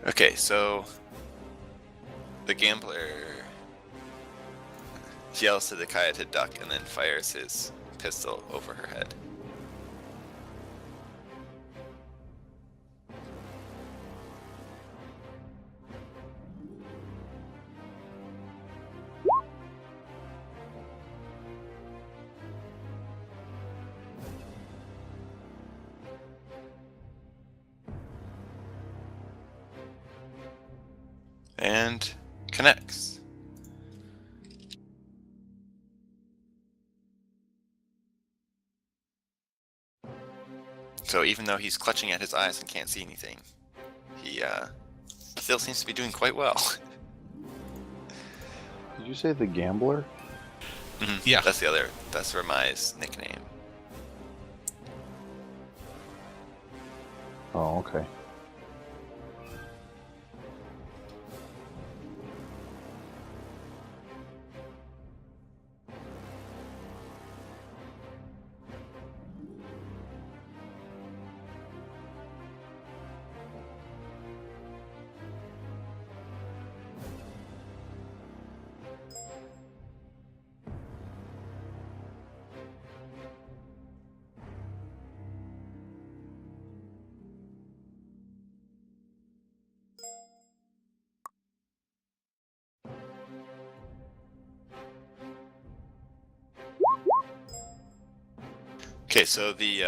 Okay, so the gambler yells to the Kaya to duck and then fires his pistol over her head. And connects. So even though he's clutching at his eyes and can't see anything, he still seems to be doing quite well. Did you say the gambler? Yeah. That's Ramai's nickname. Oh, okay. Okay, so the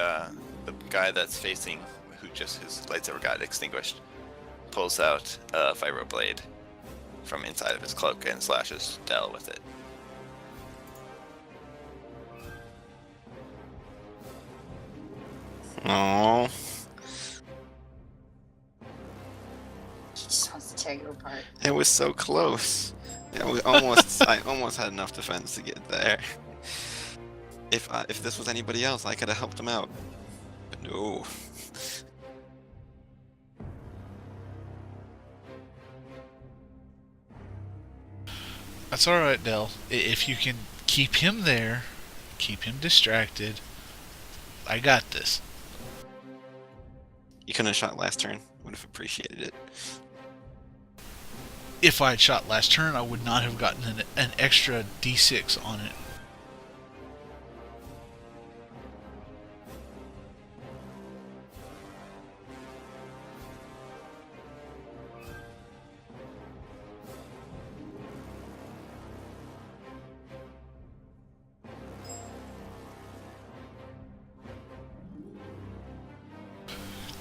guy that's facing, who just his lightsaber got extinguished, pulls out a vibroblade from inside of his cloak and slashes Del with it. Oh, He just wants to tear you apart. it was so close. Yeah, I almost had enough defense to get there. If this was anybody else, I could have helped him out. But no. That's alright, Del. If you can keep him there, keep him distracted, I got this. You couldn't have shot last turn. Would have appreciated it. If I had shot last turn, I would not have gotten an extra d6 on it.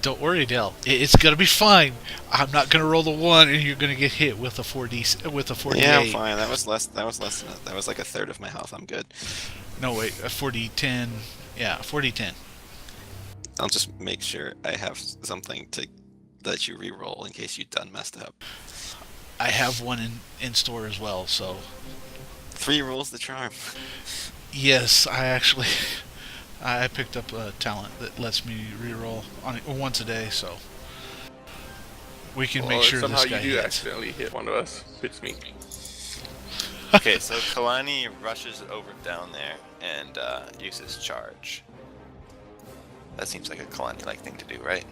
Don't worry, Del. It's gonna be fine. I'm not gonna roll the 1, and you're gonna get hit with a 4d with a 48. Yeah, I'm fine. That was less. That was less than. That was like a third of my health. I'm good. No, wait, a 40-10. Yeah, 40-10. I'll just make sure I have something to let you re-roll in case you done messed up. I have one in store as well, so 3 rolls the charm. yes, I picked up a talent that lets me reroll on it once a day, so we can make sure somehow this guy you do hits. accidentally hit one of us. It's me. Okay, so Kalani rushes over down there and uses charge. That seems like a Kalani-like thing to do, right?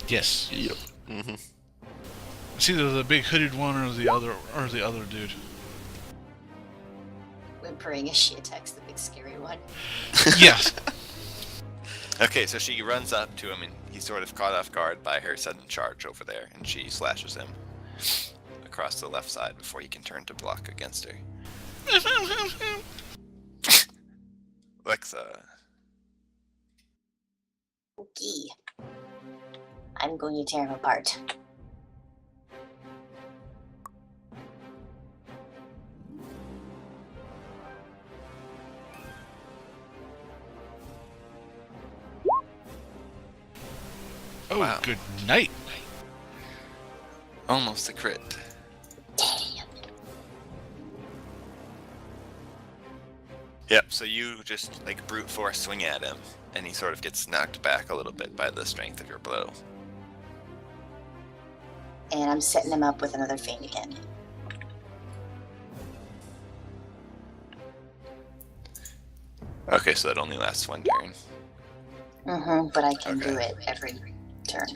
Yes, Yep. Mm-hmm. it's either the big hooded one or the other dude. Whimpering as she attacks the big scary one. Yes. Okay, so she runs up to him and he's sort of caught off guard by her sudden charge over there, and she slashes him across the left side before he can turn to block against her. Lexa. Okay. I'm going to tear him apart. Oh, Wow. good night. Almost a crit. Damn. Yep, so you just like brute force swing at him, and he sort of gets knocked back a little bit by the strength of your blow. And I'm setting him up with another feint again. Okay, so that only lasts one turn. But I can do Okay. it every turn.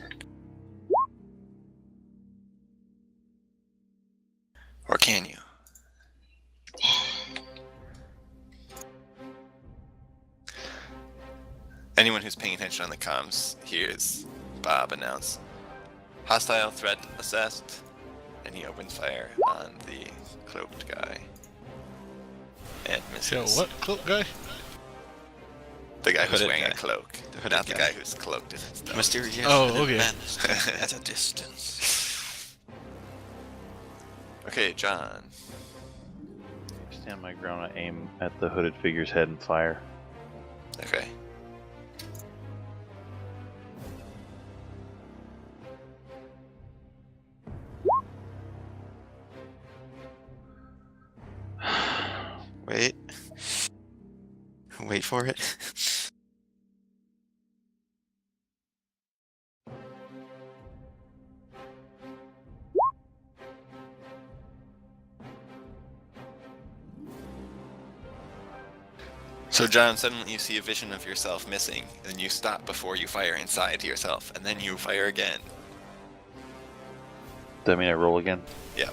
can you? Anyone who's paying attention on the comms hears Bob announce, hostile threat assessed, and he opens fire on the cloaked guy. And misses. Yo, what cloak guy? The guy who's hooded wearing guy. a cloak. The hooded Not the guy. guy who's cloaked in his Mysterious. Oh, hooded okay. man standing at a distance. Okay, John. Stand my ground. I aim at the hooded figure's head and fire. Okay. Wait. Wait for it. So, John, suddenly you see a vision of yourself missing, and you stop before you fire inside yourself, and then you fire again. Does that mean I roll again? Yeah.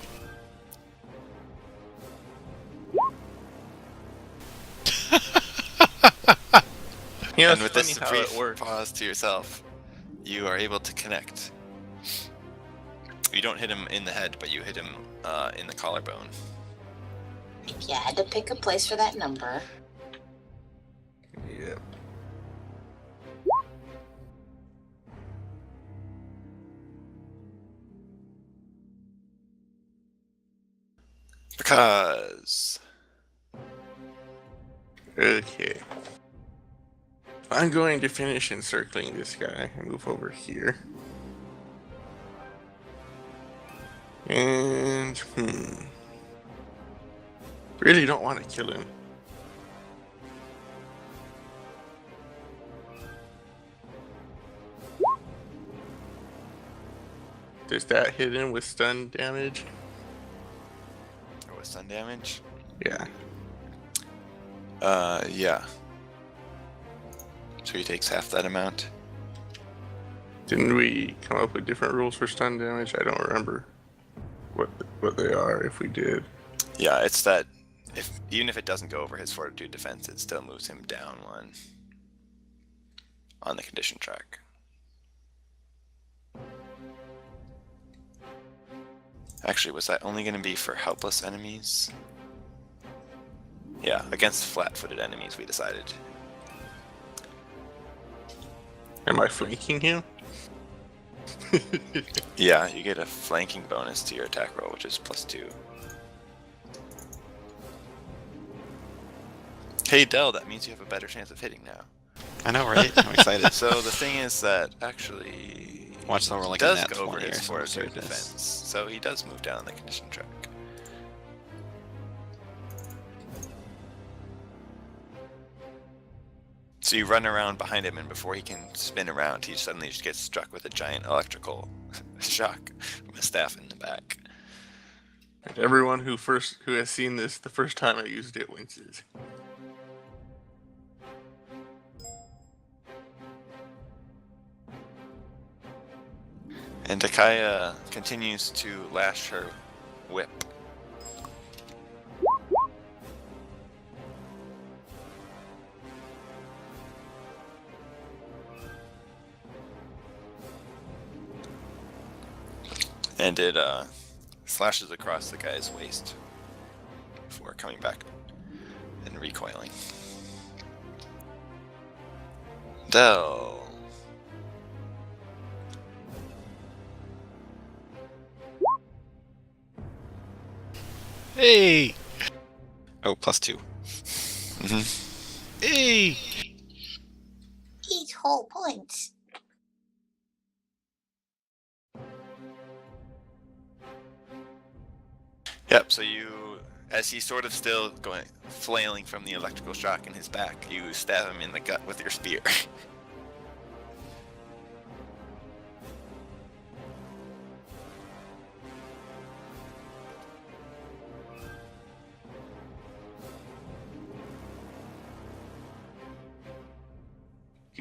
Yeah, And it's with this funny how brief it works. pause to yourself, you are able to connect. You don't hit him in the head, but you hit him in the collarbone. If you had to pick a place for that number, Yeah. Because... Okay. I'm going to finish encircling this guy and move over here. And, really don't want to kill him. Does that hit him with stun damage? Or with stun damage? Yeah. Yeah. So he takes half that amount. Didn't we come up with different rules for stun damage? I don't remember what they are, if we did. Yeah, it's that even if it doesn't go over his fortitude defense, it still moves him down one on the condition track. Actually, was that only going to be for helpless enemies? Yeah, against flat-footed enemies, we decided. Am I flanking him? Yeah, you get a flanking bonus to your attack roll, which is +2. Hey, Del, that means you have a better chance of hitting now. I know, right? I'm excited. So the thing is that actually Watch the roll like a does nat go over 20 his or some fortitude absurdness. defense, so he does move down the condition track. So you run around behind him, and before he can spin around, he suddenly just gets struck with a giant electrical shock from a staff in the back. And everyone who has seen this the first time I used it winces. And Takaya continues to lash her whip. And it slashes across the guy's waist before coming back and recoiling. Del. Hey! Oh, +2. Hey! each whole points. Yep, so you, as he's sort of still flailing from the electrical shock in his back, you stab him in the gut with your spear.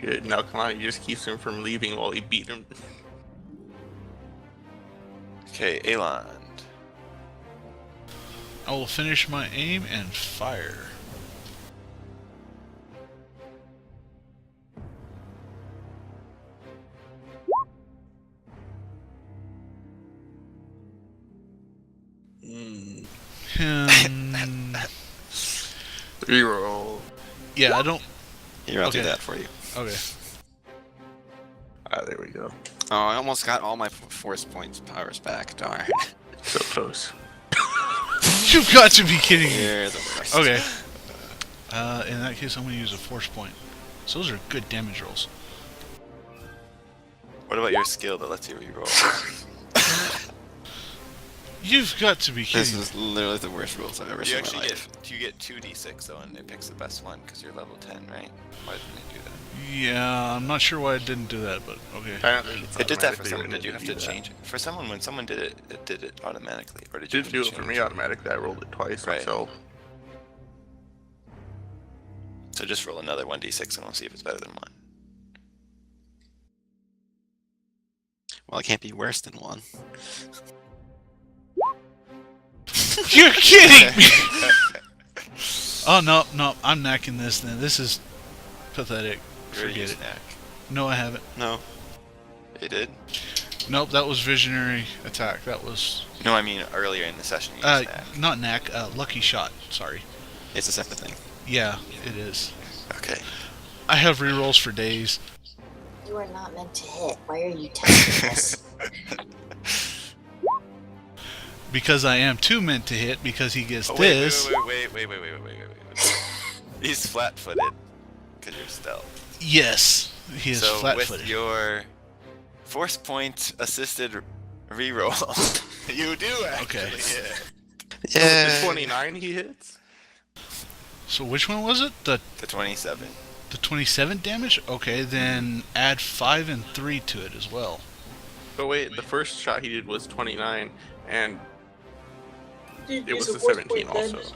Good. Now come on, he just keeps him from leaving while he beat him. Okay, Eland. I will finish my aim and fire. Reroll. Yeah, I don't. Here, I'll do Okay. that for you. Okay. Ah, there we go. Oh, I almost got all my force points powers back. Darn. So close. You've got to be kidding me. You're the worst. Okay. In that case, I'm going to use a force point. So those are good damage rolls. What about your skill that lets you reroll? You've got to be This kidding me. is literally the worst rules I've ever You seen in my actually life. get 2d6 though, and it picks the best one because you're level 10, right? Why didn't they do that? Yeah, I'm not sure why it didn't do that, but okay. I don't think it's It did that for automatically someone. when Did you it have did to that. change it? For someone, when someone did it, it did it automatically, or did It you? did do it for change me automatically. I rolled it twice Right. myself. So just roll another 1d6 and we'll see if it's better than 1. Well, it can't be worse than 1. You're kidding me! Oh, no, no, I'm knacking this then. This is pathetic. You already Forget used it. knack. No, I haven't. No. You did? Nope, that was visionary attack. That was, No, I mean earlier in the session you used knack. not knack, lucky shot. Sorry. It's a separate thing. Yeah, it is. Okay. I have rerolls for days. You are not meant to hit. Why are you testing us? Because I am too meant to hit because he gets Oh, this. wait. He's flat-footed because you're stealth. Yes, he is So flat-footed. with your force point assisted reroll, you do actually Okay. hit. The 29 he hits? So which one was it? The The 27. 27 damage? Okay, then add 5 and 3 to it as well. But wait, the first shot he did was 29, and Dude, it was use the a force 17 point then. also.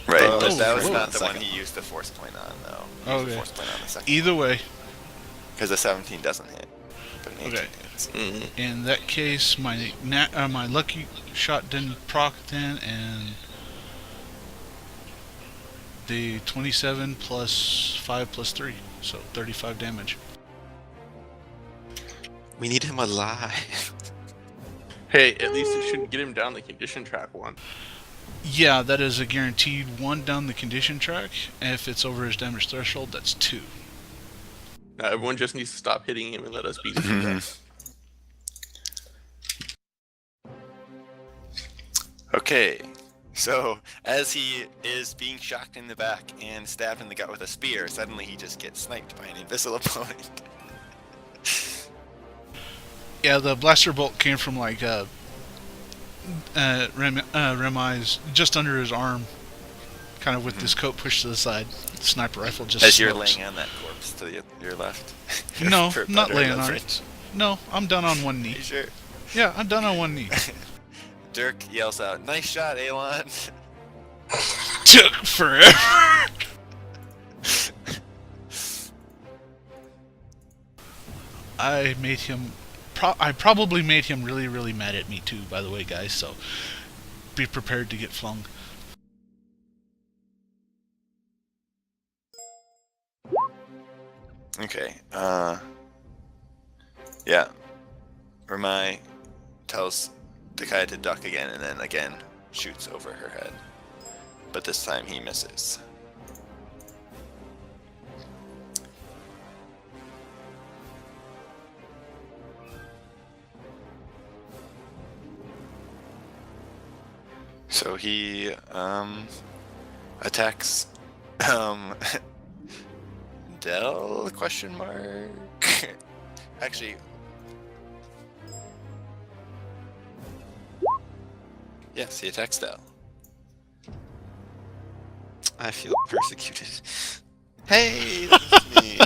Right, Oh, but that was whoa. not the one Second. he used the force point on, though. He used Okay. the force point on the second Either way, because the 17 doesn't hit, but an 18 Okay. hits. in that case, my my lucky shot didn't proc then, and the 27 plus 5 plus 3, so 35 damage. We need him alive. Hey, at least it shouldn't get him down the condition track one. Yeah, that is a guaranteed 1 down the condition track. And if it's over his damage threshold, that's 2. Now everyone just needs to stop hitting him and let us beat him to death. Okay, so as he is being shocked in the back and stabbed in the gut with a spear, suddenly he just gets sniped by an invisible opponent. Yeah, the blaster bolt came from like Remai's just under his arm, kind of with his coat pushed to the side. The sniper rifle just As you're smokes. laying on that corpse to your left. No, For not better laying on it. leverage. No, I'm down on one You knee. sure? Yeah, I'm down on one knee. Dirk yells out, "Nice shot, Elon!" Took forever. I made him. I probably made him really, really mad at me too. By the way, guys, so be prepared to get flung. Okay. Yeah. Ramai tells Takaya to duck again, and then again shoots over her head. But this time he misses. So he attacks Dell question mark. Actually, yes, he attacks Dell. I feel persecuted. Hey, this is me.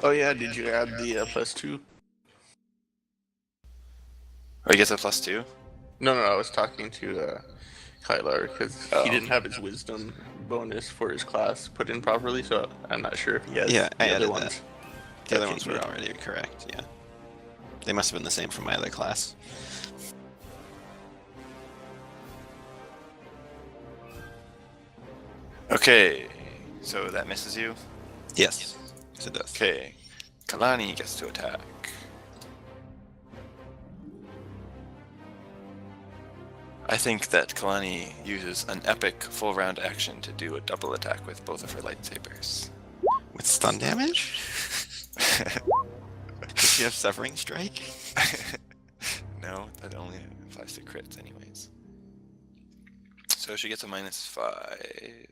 Oh yeah, did you add the +2? Oh, he gets a +2? No, I was talking to Kylar because Oh. he didn't have his wisdom bonus for his class put in properly, so I'm not sure if he has Yeah, I the other added ones. The other Okay, ones were good. already correct, yeah. They must have been the same from my other class. Okay, so that misses you. Yes. Yes, it does. Okay, Kalani gets to attack. I think that Kalani uses an epic full round action to do a double attack with both of her lightsabers. With stun damage? Does she have Severing Strike? No, that only applies to crits anyways. So she gets a -5.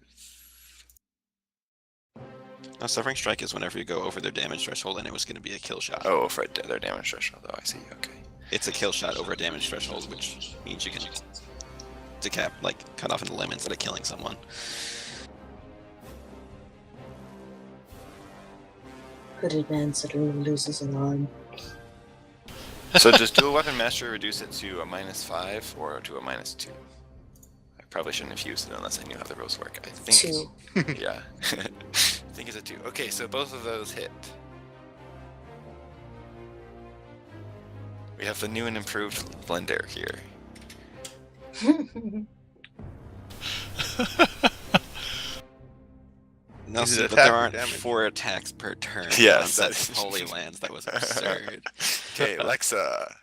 No, Severing Strike is whenever you go over their damage threshold, and it was going to be a kill shot. Oh, for their damage threshold. Oh, I see. Okay. It's a kill shot over a damage threshold, which means you can cut off in the limb instead of killing someone. Hooded man suddenly loses an arm. So does Dual Weapon Master reduce it to a -5 or to a -2? I probably shouldn't have used it unless I knew how the rules work. I think 2. yeah. I think it's a 2. Okay, so both of those hit. We have the new and improved blender here. No, Is it see, but attack there or aren't damage? 4 attacks per turn. Yes, on that set is- Holy Lands. That was absurd. Okay, Alexa.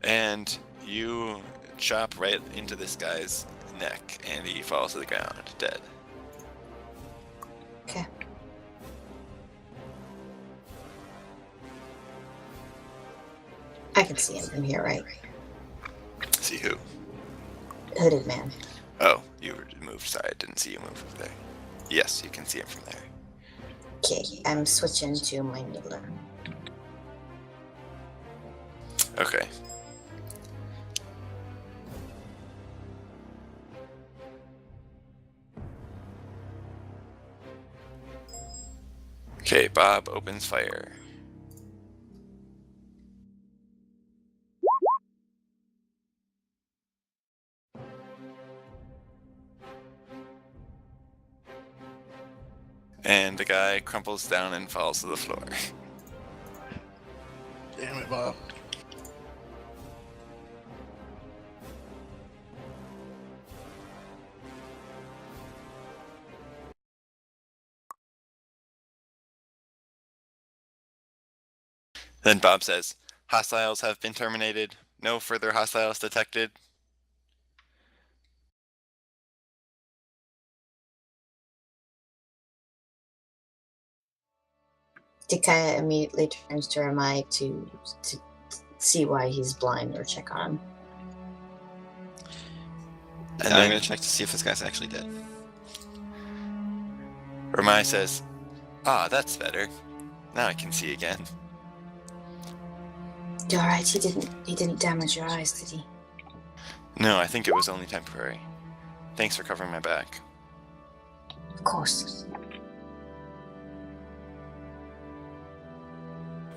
And you chop right into this guy's neck, and he falls to the ground, dead. Okay. I can see him from here, right? See who? Hooded man. Oh, you moved. Sorry, I didn't see you move over there. Yes, you can see him from there. Okay, I'm switching to my needler. Okay. Okay, Bob opens fire. And the guy crumples down and falls to the floor. Damn it, Bob. Then Bob says, "Hostiles have been terminated. No further hostiles detected." Dikaya immediately turns to Ramai to see why he's blind or check on him. And I'm then going to check to see if this guy's actually dead. Ramai says, "Ah, that's better. Now I can see again." You alright? He didn't damage your eyes, did he? No, I think it was only temporary. Thanks for covering my back. Of course.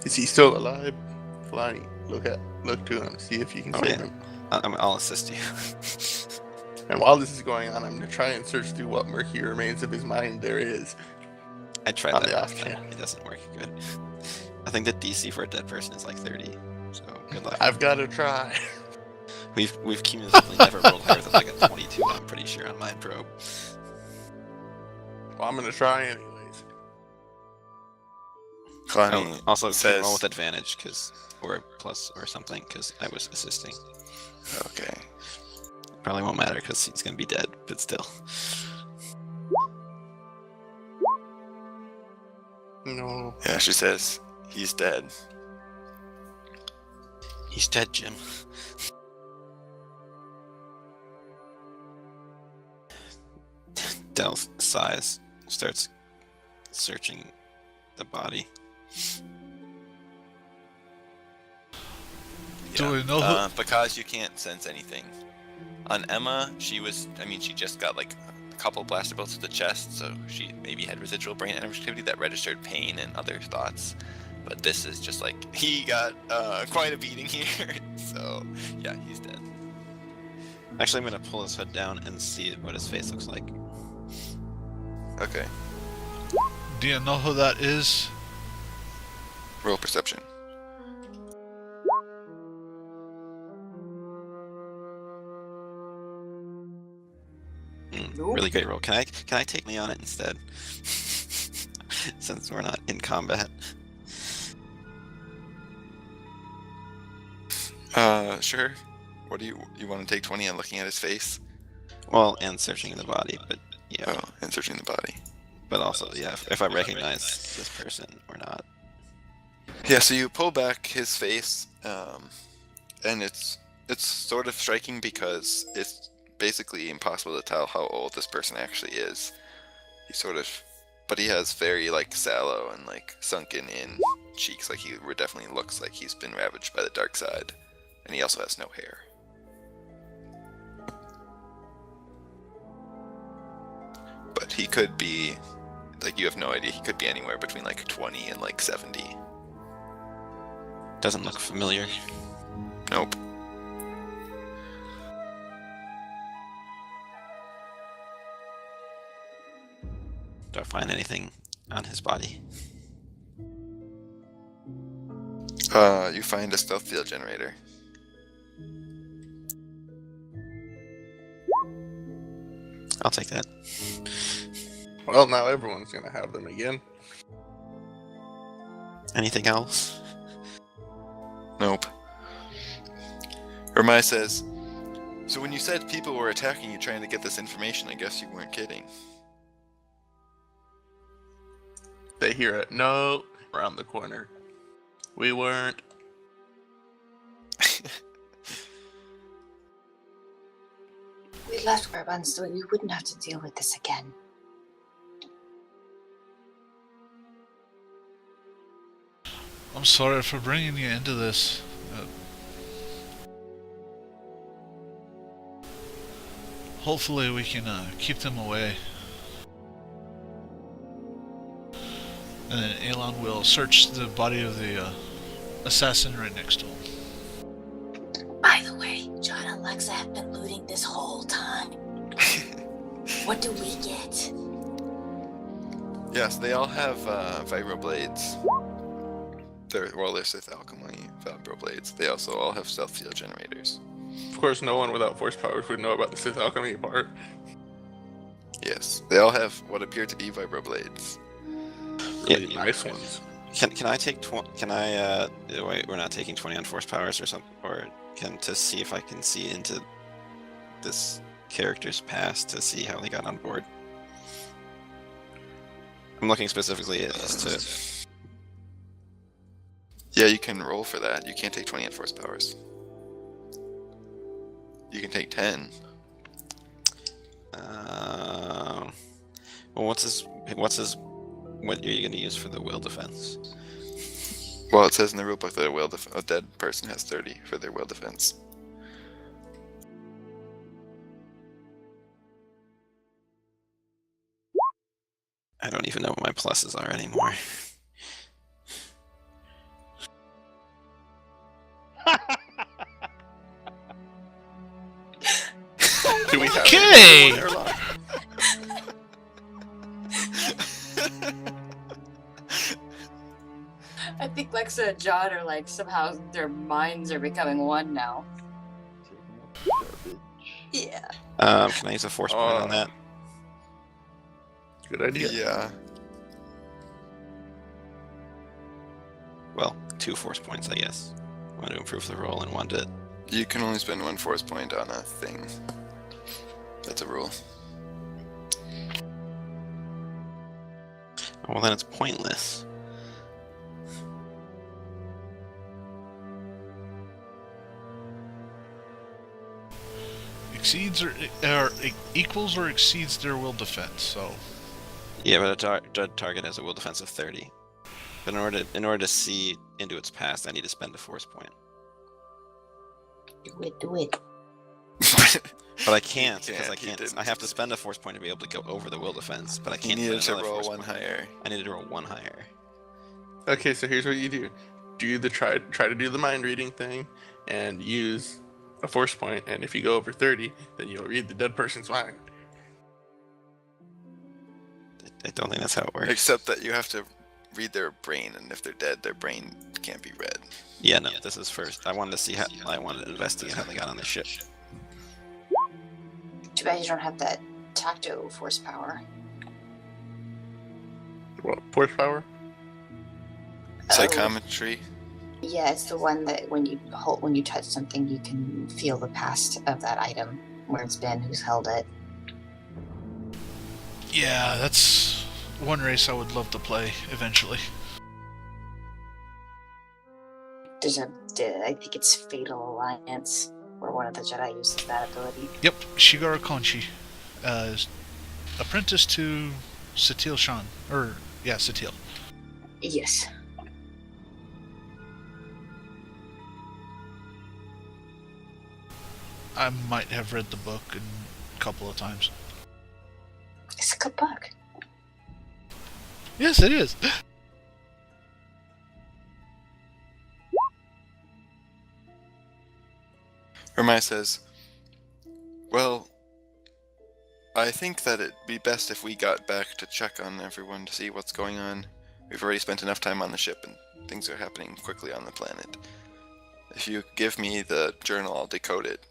Is he still alive? Flying. Look to him. See if you can Oh, save yeah. him. I'll assist you. And while this is going on, I'm gonna try and search through what murky remains of his mind there is. I tried On that the last off time. chance. It doesn't work good. I think the DC for a dead person is like 30. So good luck. I've got to try. We've cumulatively never rolled higher than like a 22. I'm pretty sure on Mind Probe. Well, I'm gonna try anyways. Kalani Also, says, roll with advantage, or plus or something, because I was assisting. "Okay." Probably won't matter because he's gonna be dead, but still. No. Yeah, she says, "He's dead." He's dead, Jim. Del sighs, starts searching the body. Do we know who? Because you can't sense anything. On Emma, she just got like a couple blaster bolts to the chest, so she maybe had residual brain activity that registered pain and other thoughts. But this is just like, he got quite a beating here, so yeah, he's dead. Actually, I'm gonna pull his hood down and see what his face looks like. Okay, Do you know who that is? roll perception. Nope. Really great roll. Can I take me on it instead? Since we're not in combat. Sure. What do you want to take 20 on looking at his face? Well, and searching the body, but yeah. Oh, and searching the body. But also, yeah, if I recognize this person or not. Yeah, so you pull back his face, and it's sort of striking because it's basically impossible to tell how old this person actually is. But he has very like sallow and like sunken in cheeks, like he definitely looks like he's been ravaged by the dark side, and he also has no hair. But he could be, like, you have no idea, he could be anywhere between like 20 and like 70. Doesn't look familiar. Nope. Do I find anything on his body? You find a stealth field generator. I'll take that. Well, now everyone's gonna have them again. Anything else? Nope. Ramai says, so when you said people were attacking you trying to get this information, I guess you weren't kidding. They hear it. No, around the corner. We weren't. We left Urban so we wouldn't have to deal with this again. I'm sorry for bringing you into this. Hopefully we can keep them away. And then Elon will search the body of the assassin right next to him. By the way, John and Lexa have been looting this whole time. What do we get? Yes, they all have vibroblades. They're Sith alchemy vibroblades. They also all have stealth field generators. Of course, no one without force powers would know about the Sith alchemy part. Yes, they all have what appear to be vibroblades. Really nice ones. Can I take can I wait, we're not taking 20 on force powers or something, or to see if I can see into this character's past to see how they got on board. I'm looking specifically as to. Yeah, you can roll for that. You can't take 20 on force powers. You can take 10. Well, what are you going to use for the will defense? Well, it says in the rulebook that a dead person has 30 for their will defense. I don't even know what my pluses are anymore. Do we have Okay. any airlock? I think Lexa and John are like somehow their minds are becoming one now. Yeah. Can I use a force point on that? Good idea. Yeah. Well, 2 force points, I guess. One to improve the roll and one to. You can only spend 1 force point on a thing. That's a rule. Well, then it's pointless. Exceeds or equals or exceeds their will defense. So Yeah, but a target has a will defense of 30. But in order to see into its past, I need to spend a force point. Do it. But I can't because can't, I you can't. didn't. I have to spend a force point to be able to go over the will defense. But I You can't. needed spend to another roll force 1 point. higher. I needed to roll 1 higher. Okay, so here's what you do. Do the try to do the mind reading thing and use a force point, and if you go over 30, then you'll read the dead person's mind. I don't think that's how it works. Except that you have to read their brain, and if they're dead, their brain can't be read. Yeah, no, this is first. I wanted to see how. I wanted to investigate how they got on the ship. Too bad you don't have that tacto force power. What, force power? Psychometry. Yeah, it's the one that when you touch something, you can feel the past of that item, where it's been, who's held it. Yeah, that's one race I would love to play eventually. I think it's Fatal Alliance, where one of the Jedi uses that ability. Yep, Shigara Konshi, is apprentice to Satil Shan, Satil. Yes. I might have read the book a couple of times. It's a good book. Yes, it is. Ramai says, well, I think that it'd be best if we got back to check on everyone to see what's going on. We've already spent enough time on the ship and things are happening quickly on the planet. If you give me the journal, I'll decode it.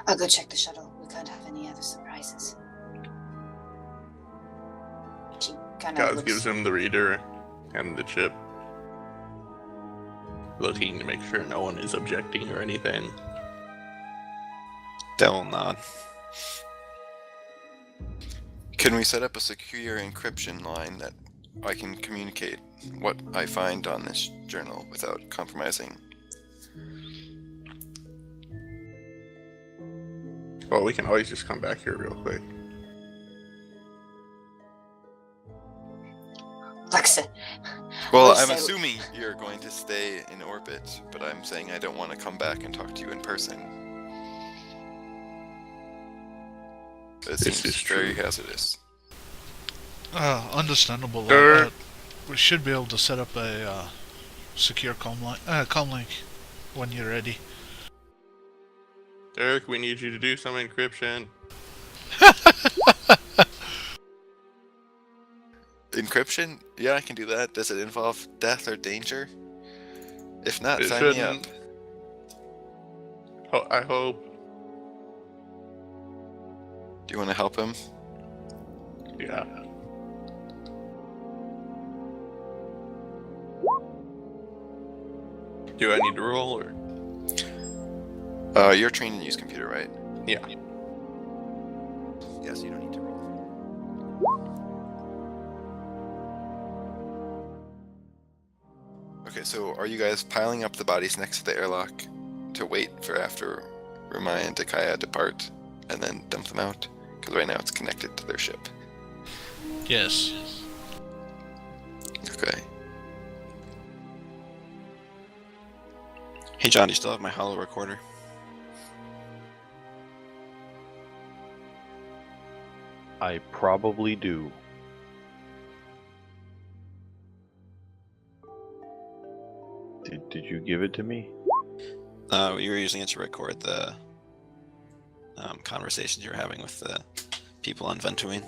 I'll go check the shuttle. We can't have any other surprises. She kind of Gaz gives him the reader and the chip, looking to make sure no one is objecting or anything. Del will nod. Can we set up a secure encryption line that I can communicate what I find on this journal without compromising? Well, we can always just come back here real quick. Lexa. Well, Lexa- I'm assuming you're going to stay in orbit, but I'm saying I don't want to come back and talk to you in person. It This seems is very true. hazardous. Understandable. We should be able to set up a secure comm link when you're ready. Derek, we need you to do some encryption. Encryption? Yeah, I can do that. Does it involve death or danger? If not, It sign me up. shouldn't. I hope. Do you want to help him? Yeah. Do I need to roll or? You're trained in use computer, right? Yeah. Yes, you don't need to roll. Okay, so are you guys piling up the bodies next to the airlock to wait for after Rumai and Takaya depart and then dump them out? Because right now it's connected to their ship. Yes. Okay. Hey John, do you still have my holo recorder? I probably do. Did you give it to me? You were using it to record the conversations you were having with the people on Ventuine.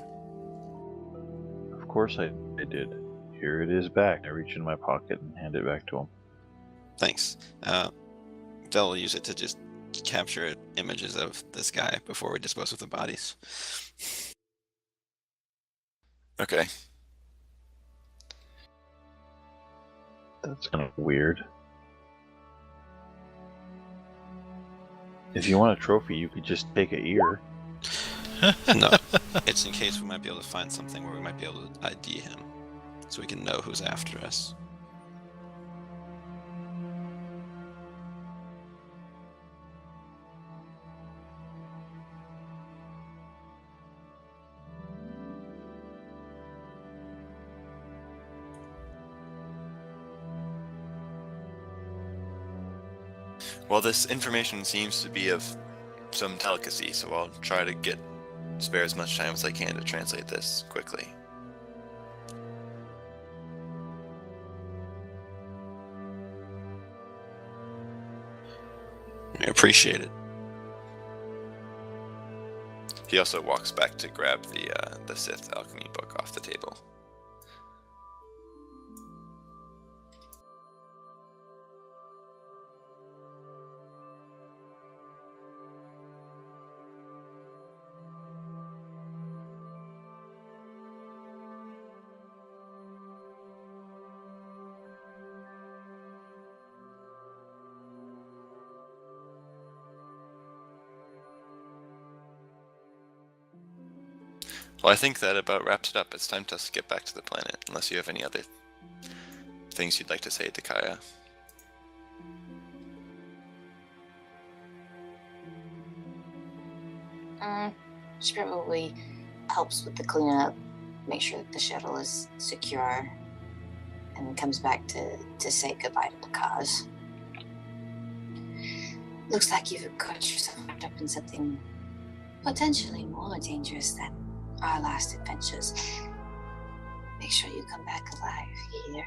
Of course I did. Here it is back. I reach in my pocket and hand it back to him. Thanks. Del will use it to just capture images of this guy before we dispose of the bodies. Okay. That's kind of weird. If you want a trophy, you could just take a ear. No, it's in case we might be able to find something where we might be able to ID him, so we can know who's after us. Well, this information seems to be of some delicacy, so I'll try to spare as much time as I can to translate this quickly. I appreciate it. He also walks back to grab the Sith alchemy book off the table. Well, I think that about wraps it up. It's time to get back to the planet, unless you have any other things you'd like to say to Kaya. She probably helps with the cleanup, make sure that the shuttle is secure, and comes back to say goodbye to Picaz. Looks like you've got yourself wrapped up in something potentially more dangerous than our last adventures. Make sure you come back alive, you hear?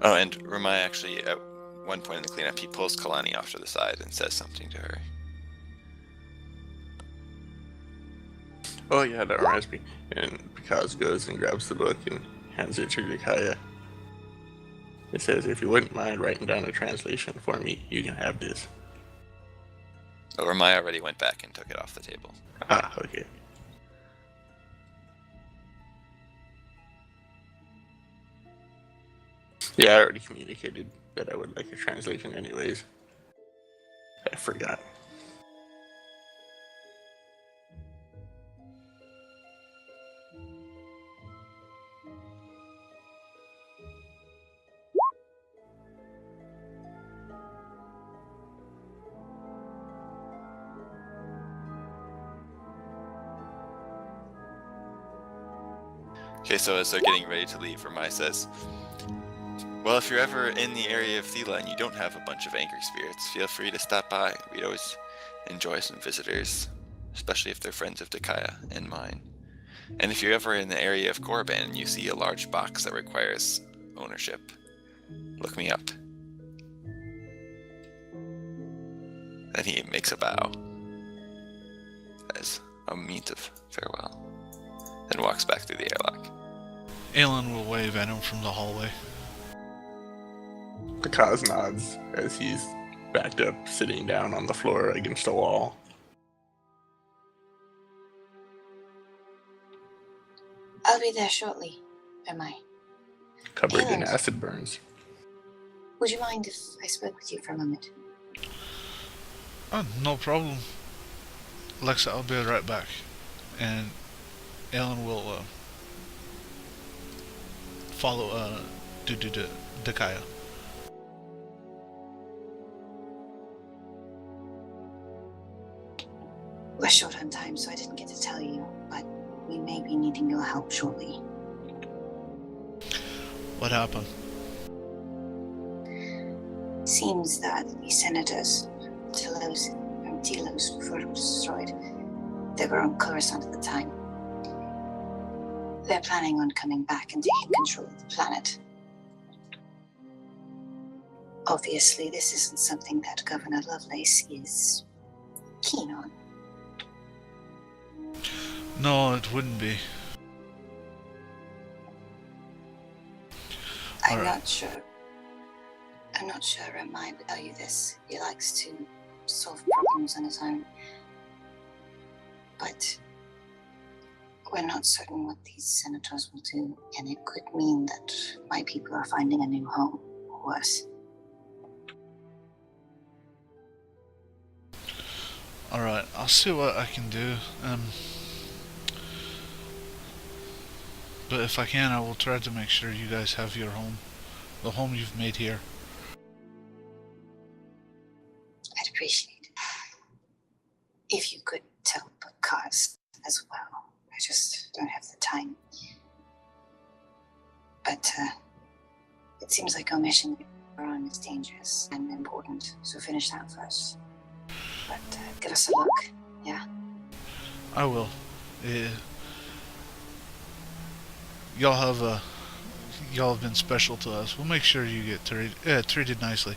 Oh, and Ramai actually, at one point in the cleanup, he pulls Kalani off to the side and says something to her. Oh yeah, that reminds me. And Picaz goes and grabs the book and hands it to Jakaya. It says, if you wouldn't mind writing down a translation for me, you can have this. Oh, Ramai already went back and took it off the table. Ah, okay. Yeah, I already communicated that I would like a translation anyways. I forgot. Okay, so as they're getting ready to leave, Ramai says, well, if you're ever in the area of Thela and you don't have a bunch of angry spirits, feel free to stop by. We'd always enjoy some visitors, especially if they're friends of Dakaya and mine. And if you're ever in the area of Korriban and you see a large box that requires ownership, look me up. And he makes a bow as a means of farewell, and walks back through the airlock. Aelin will wave at him from the hallway. Picaz nods as he's backed up, sitting down on the floor against a wall. I'll be there shortly, am I? Covered in Yes. acid burns. Would you mind if I spoke with you for a moment? Oh, no problem. Alexa, I'll be right back. And Aelin will follow Dakaya. We're short on time, so I didn't get to tell you, but we may be needing your help shortly. What happened? Seems that the senators, Telos before it was destroyed, they were on Coruscant at the time. They're planning on coming back and taking control of the planet. Obviously, this isn't something that Governor Lovelace is keen on. No, it wouldn't be. I'm Alright. not sure. I'm not sure Ramai would tell you this. He likes to solve problems on his own. But we're not certain what these senators will do, and it could mean that my people are finding a new home, or worse. Alright, I'll see what I can do. But if I can, I will try to make sure you guys have your home. The home you've made here. I'd appreciate it. If you could tell Picaz as well. I just don't have the time. But it seems like our mission we're on is dangerous and important, so finish that first. But give us a look, yeah? I will. Y'all have been special to us. We'll make sure you get treated nicely.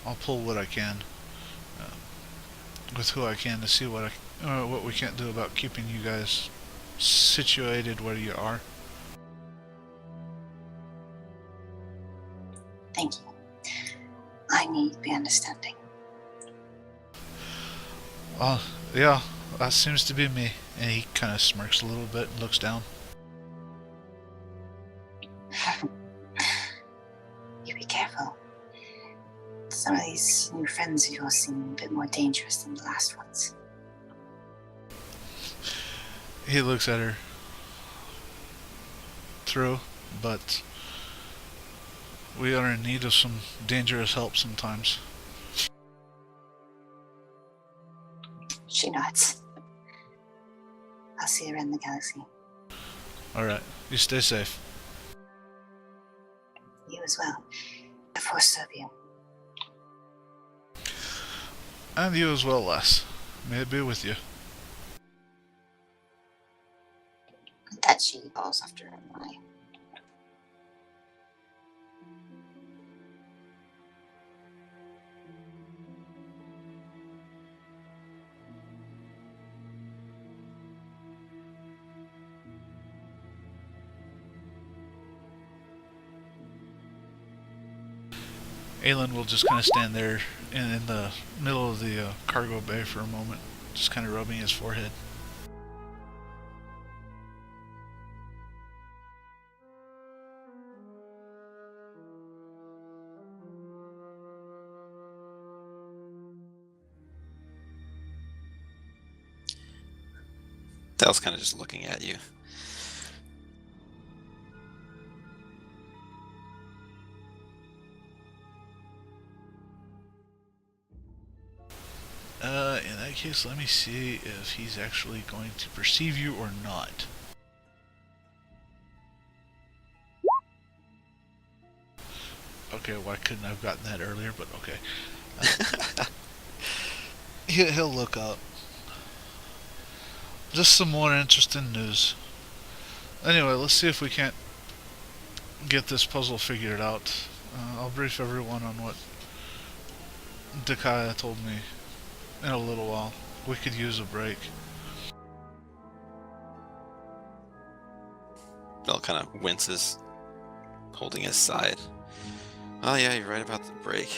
I'll pull what I can with who I can to see what we can't do about keeping you guys situated where you are. Thank you. I need to be understanding. Well, yeah, that seems to be me. And he kind of smirks a little bit and looks down. You be careful. Some of these new friends of yours seem a bit more dangerous than the last ones. He looks at her. True, but we are in need of some dangerous help sometimes. She nods. I'll see you around the galaxy. Alright, you stay safe. You as well. The Force serve you. And you as well, lass. May it be with you. That she calls after her eye. Aelin will just kind of stand there in the middle of the cargo bay for a moment, just kind of rubbing his forehead. Dell's kind of just looking at you. In that case, let me see if he's actually going to perceive you or not. Okay, why couldn't I have gotten that earlier, but okay. He'll look up. Just some more interesting news. Anyway, let's see if we can't get this puzzle figured out. I'll brief everyone on what Dakaya told me in a little while. We could use a break. Bell kind of winces, holding his side. Oh yeah, you're right about the break.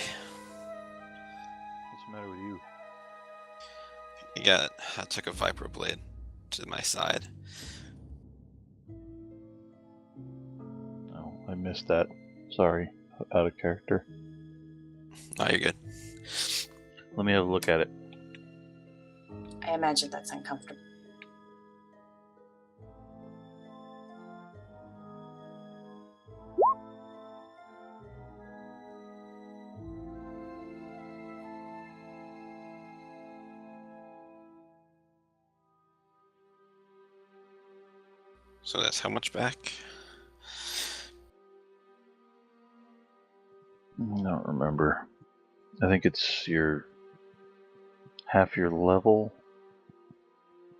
What's the matter with you? I took a Viper Blade to my side. Oh, I missed that. Sorry. Out of character. Oh, you're good. Let me have a look at it. I imagine that's uncomfortable. So that's how much back? I don't remember. I think it's your half your level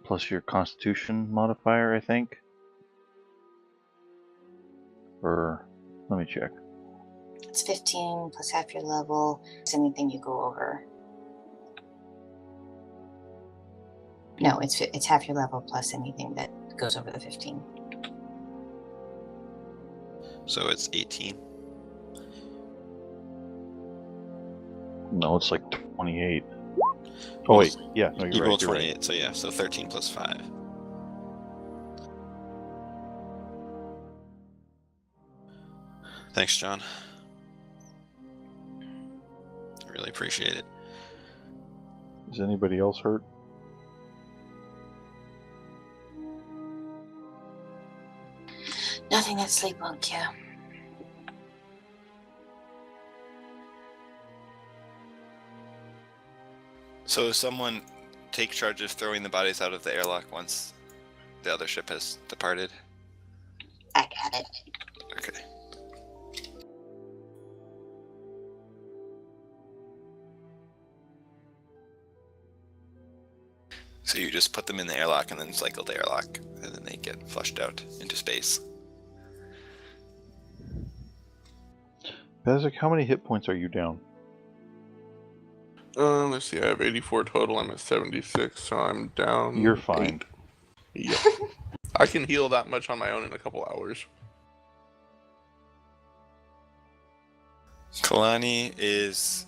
plus your constitution modifier, I think. Or let me check. It's 15 plus half your level. It's anything you go over. No, it's half your level plus anything that goes over the 15. So it's 18. No, it's like 28. Oh wait, yeah, no, You you're rolled right. You're 28, right. so yeah, so 13 plus 5. Thanks, John. I really appreciate it. Is anybody else hurt? Nothing that sleep won't cure. So does someone take charge of throwing the bodies out of the airlock once the other ship has departed? I got it. Okay. So you just put them in the airlock and then cycle the airlock, and then they get flushed out into space. Bezic, how many hit points are you down? Let's see. I have 84 total. I'm at 76, so I'm down. You're fine. 8. Yeah. I can heal that much on my own in a couple hours. Kalani is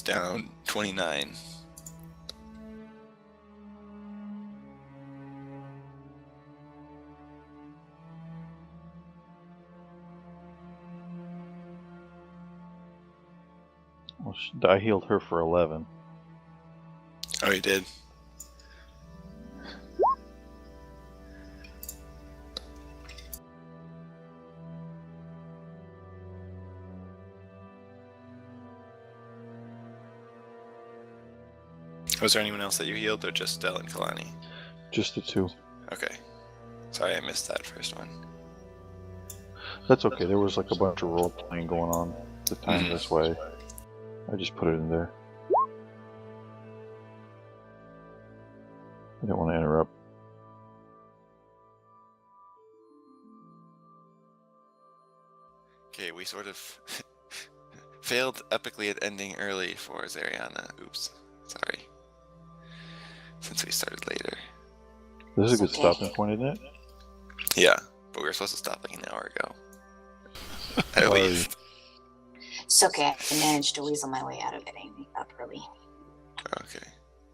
down 29. Well, I healed her for 11. Oh, you did? Was there anyone else that you healed, or just Del and Kalani? Just the two. Okay. Sorry, I missed that first one. That's okay. There was like a bunch of role playing going on at the time this way. I just put it in there. I didn't want to interrupt. Okay, we sort of failed epically at ending early for Zariana. Oops. Sorry. Since we started later. This is a good It's okay. stopping point, isn't it? Yeah, but we were supposed to stop like an hour ago. At Sorry. least. It's okay. I managed to weasel my way out of getting up early. Okay.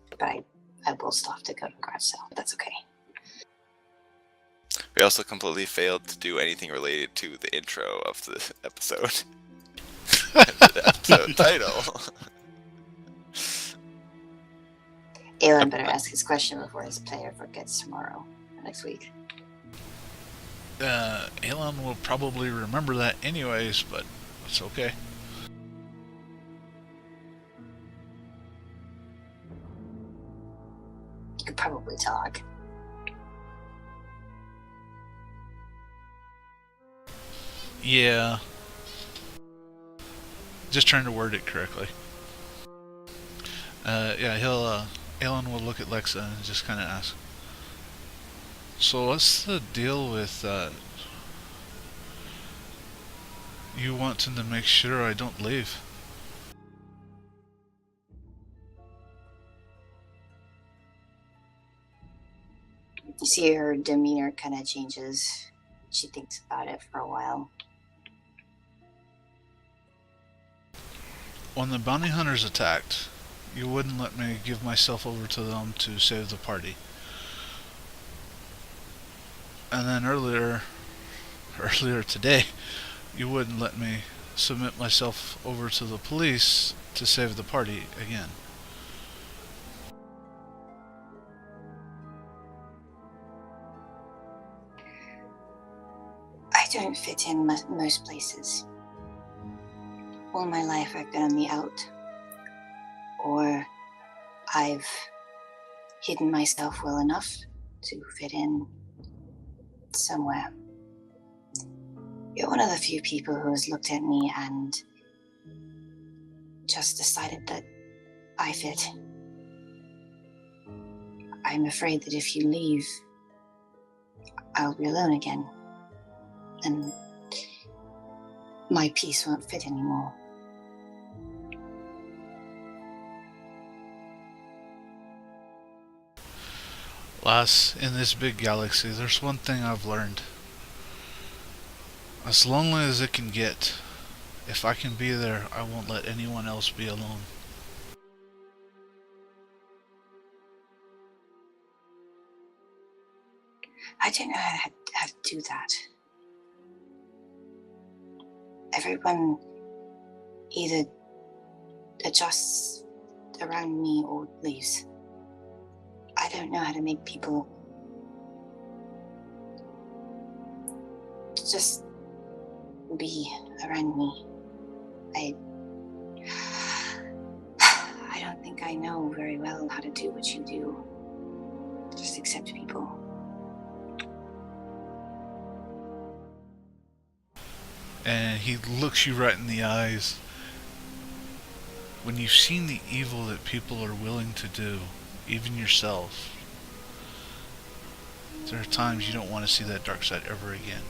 But I will stop to go to garage sale. That's okay. We also completely failed to do anything related to the intro of the episode. The episode title. Aelin better ask his question before his player forgets tomorrow or next week. Aelin will probably remember that anyways, but it's okay. You could probably talk. Yeah. Just trying to word it correctly. Yeah, Aelin will look at Lexa and just kind of ask, so what's the deal with, you wanting to make sure I don't leave? You see her demeanor kind of changes. She thinks about it for a while. When the bounty hunters attacked, you wouldn't let me give myself over to them to save the party. And then earlier today, you wouldn't let me submit myself over to the police to save the party again. I don't fit in most places. All my life I've been on the out, or I've hidden myself well enough to fit in somewhere. You're one of the few people who has looked at me and just decided that I fit. I'm afraid that if you leave, I'll be alone again. And my piece won't fit anymore. Lass, in this big galaxy, there's one thing I've learned. As lonely as it can get, if I can be there, I won't let anyone else be alone. I don't know how to do that. Everyone either adjusts around me or leaves. I don't know how to make people just be around me. I don't think I know very well how to do what you do. Just accept people. And he looks you right in the eyes. When you've seen the evil that people are willing to do, even yourself, there are times you don't want to see that dark side ever again.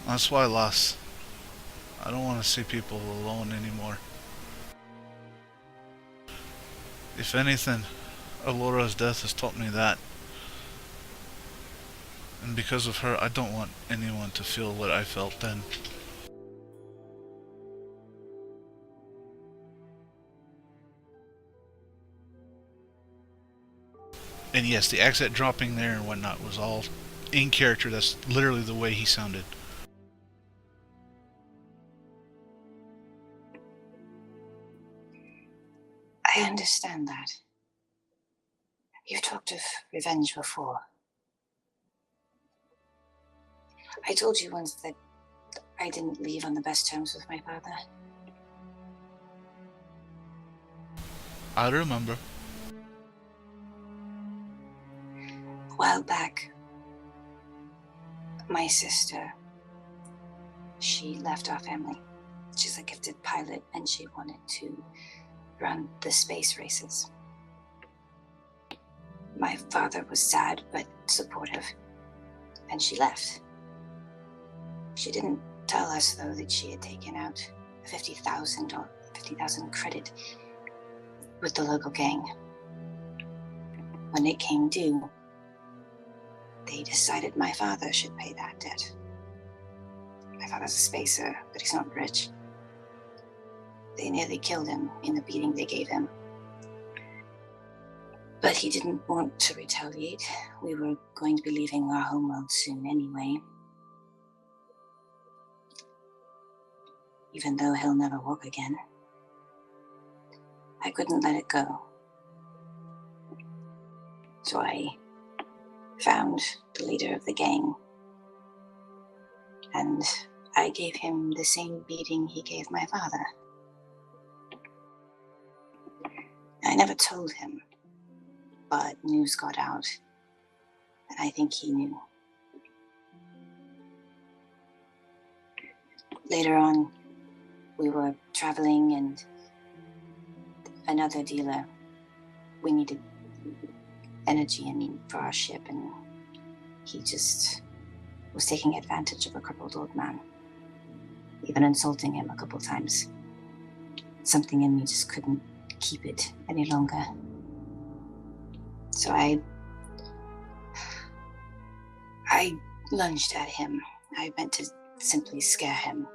That's why, Lass, I don't want to see people alone anymore. If anything, Alora's death has taught me that. And because of her, I don't want anyone to feel what I felt then. And yes, the accent dropping there and whatnot was all in character. That's literally the way he sounded. I understand that. You've talked of revenge before. I told you once that I didn't leave on the best terms with my father. I remember. A while back, my sister, she left our family. She's a gifted pilot and she wanted to run the space races. My father was sad but supportive, and she left. She didn't tell us, though, that she had taken out 50,000 credit with the local gang. When it came due, they decided my father should pay that debt. My father's a spacer, but he's not rich. They nearly killed him in the beating they gave him. But he didn't want to retaliate. We were going to be leaving our homeworld soon anyway. Even though he'll never walk again. I couldn't let it go. So I found the leader of the gang. And I gave him the same beating he gave my father. I never told him, but news got out, and I think he knew. Later on, we were traveling and another dealer, we needed energy for our ship, and he just was taking advantage of a crippled old man, even insulting him a couple times. Something in me just couldn't keep it any longer. So I lunged at him. I meant to simply scare him,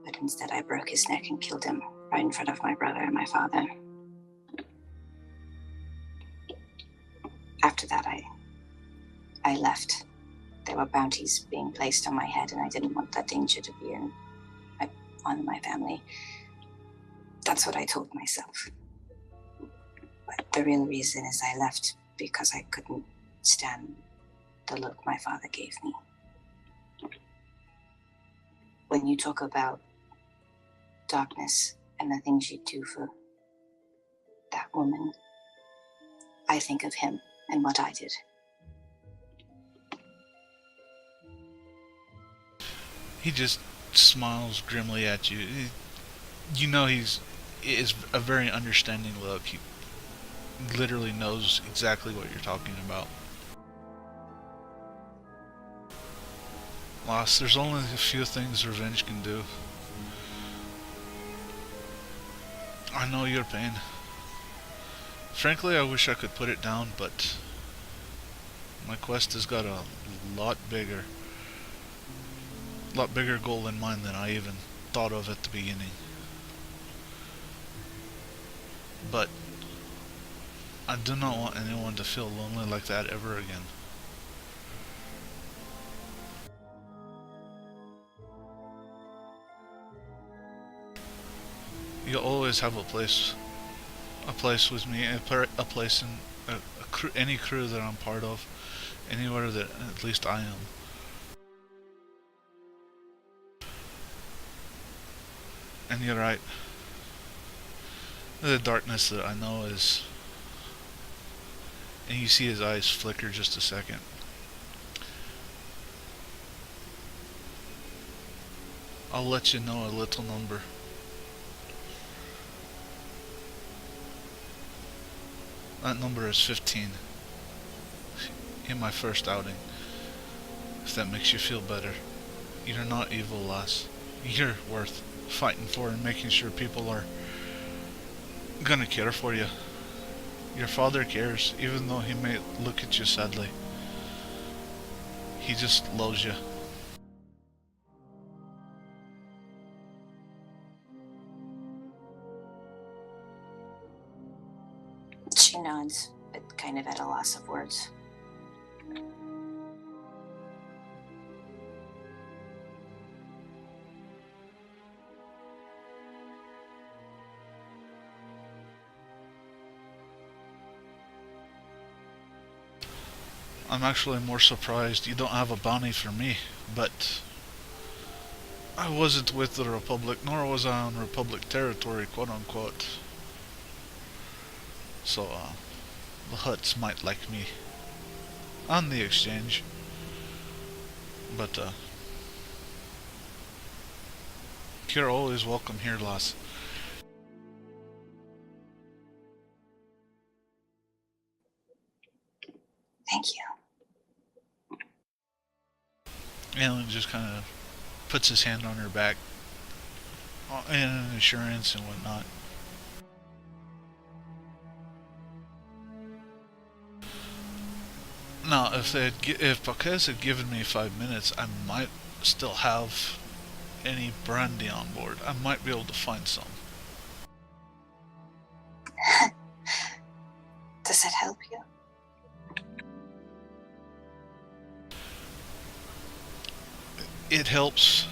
but instead I broke his neck and killed him right in front of my brother and my father. After that, I left. There were bounties being placed on my head, and I didn't want that danger to be on my family. That's what I told myself. But the real reason is I left because I couldn't stand the look my father gave me. When you talk about darkness and the things you do for that woman, I think of him and what I did. He just smiles grimly at you. You know it's a very understanding look. He literally knows exactly what you're talking about. Lost, there's only a few things revenge can do. I know your pain. Frankly, I wish I could put it down, but my quest has got a lot bigger goal in mind than I even thought of at the beginning. But I do not want anyone to feel lonely like that ever again. You'll always have a place with me, a place in any crew that I'm part of, anywhere that at least I am. And you're right. The darkness that I know is... And you see his eyes flicker just a second. I'll let you know a little number. That number is 15. In my first outing. If that makes you feel better. You're not evil, lass. You're worth fighting for and making sure people are gonna care for you. Your father cares, even though he may look at you sadly. He just loves you. She nods, but kind of at a loss of words. I'm actually more surprised you don't have a bounty for me, but I wasn't with the Republic, nor was I on Republic territory, quote unquote. So the Huts might like me on the exchange. But you're always welcome here, Lass. Thank you. Alan just kind of puts his hand on her back in an assurance and whatnot. Now, if Paquez had given me 5 minutes, I might still have any brandy on board. I might be able to find some. Does that help you? It helps.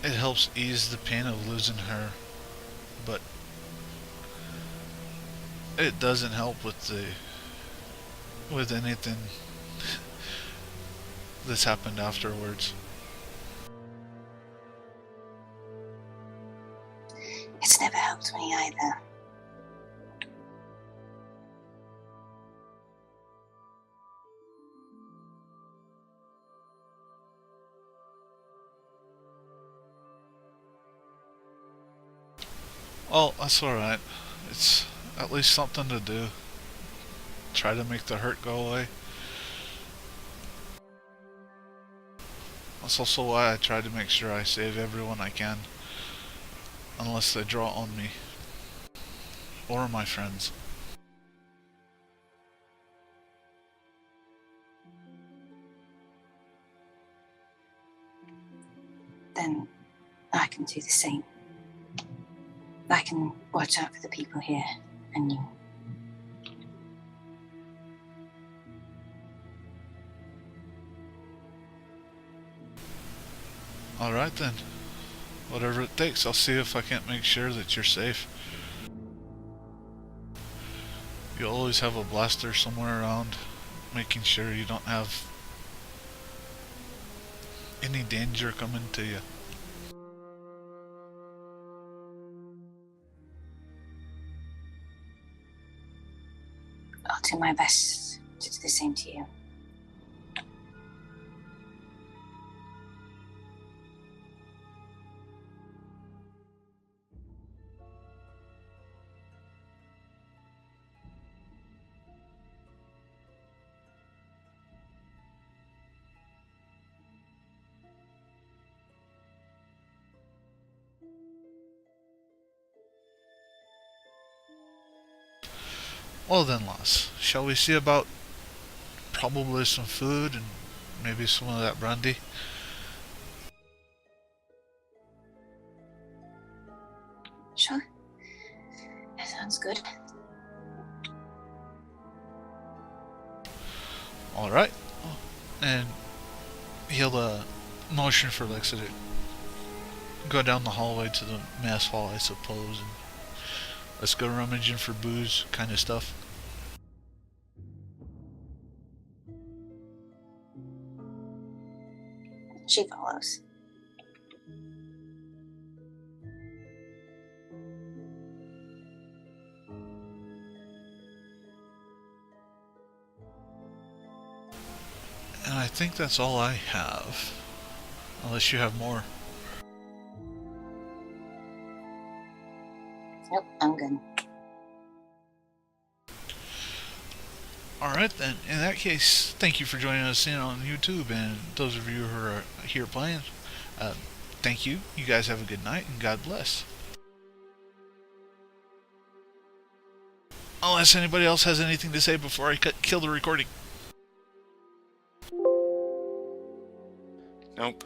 It helps ease the pain of losing her, but it doesn't help with anything that's happened afterwards. It's never helped me either. Well, that's alright. It's at least something to do. Try to make the hurt go away. That's also why I try to make sure I save everyone I can. Unless they draw on me. Or my friends. Then I can do the same. I can watch out for the people here and you. Alright then. Whatever it takes, I'll see if I can't make sure that you're safe. You'll always have a blaster somewhere around, making sure you don't have any danger coming to you. I'll do my best to do the same to you. Well then, Lass, shall we see about probably some food and maybe some of that brandy? Sure. That sounds good. Alright. And he'll motion for Lexa to go down the hallway to the mess hall, I suppose, and let's go rummaging for booze kind of stuff. She follows. And I think that's all I have. Unless you have more. Nope, I'm good. Alright then, in that case, thank you for joining us in on YouTube, and those of you who are here playing, thank you. You guys have a good night, and God bless. Unless anybody else has anything to say before I kill the recording. Nope.